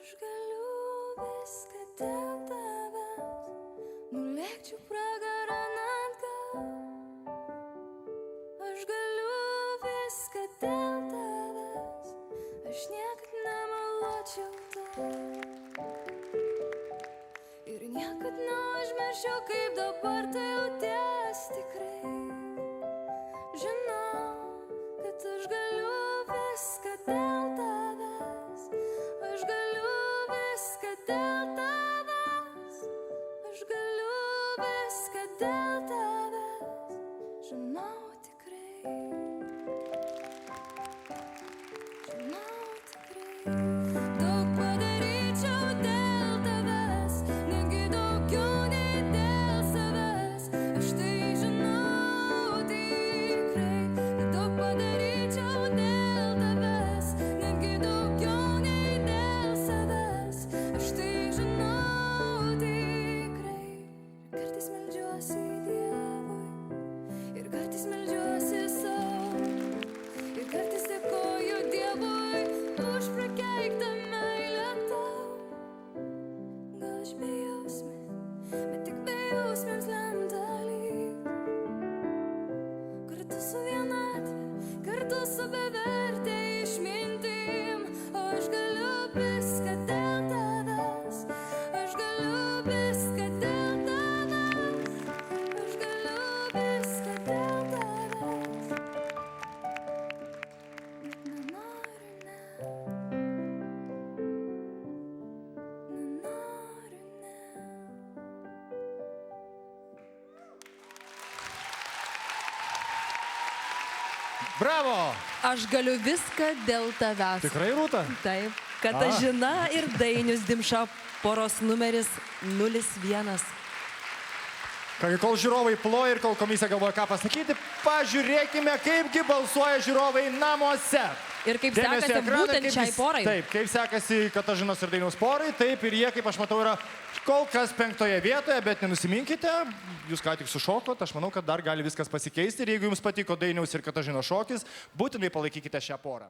Aš galiu viską dėl tavęs, nulėkčiau pragarą atgal. Aš galiu viską dėl tavęs, aš niekad nemeluočiau tau. Ir niekad neužmirščiau, kaip dabar tai jauties tikrai. Žinau, kad aš galiu viską dėl tavęs, aš galiu viską dėl tavęs, aš galiu viską dėl tavęs, žinau tikrai, žinau tikrai. Daug padaryčiau dėl tavęs, negi daugiau nei dėl savęs, aš tai žinau tikrai. Daug padaryčiau dėl tavęs, negi daugiau nei dėl savęs, aš tai žinau tikrai. Kartais meldžiuosi Dievui, ir kartais meldžiuosi sau, ir kartais dėkoju Dievui už prakeiktą meilę tau. Gal aš bejausmė, bet tik bejausmėms lemta lyg. Kartu su vienatve, kartu su bevertė išmintim, aš galiu viską dėl tavęs, aš galiu viską dėl tavęs, aš galiu viską dėl tavęs. Bet nenoriu, nenoriu, Bravo! Aš galiu viską dėl tavęs. Tikrai, Rūta? Taip. Katažina ir Dainius Dimša, poros numeris 01. Kągi, kol žiūrovai ploja ir kol komisija galvoja, ką pasakyti, pažiūrėkime, kaipgi balsuoja žiūrovai namuose. Ir kaip Dėmesio sekasi ekraną, būtent kaip šiai jis- porai. Taip, kaip sekasi Katažinos ir Dainiaus porai, taip ir jie, kaip aš matau, yra kol kas 5. vietoje, bet nenusiminkite, jūs ką tik sušokot, aš manau, kad dar gali viskas pasikeisti ir jeigu jums patiko Dainiaus ir Katažinos šokis, būtinai palaikykite šią porą.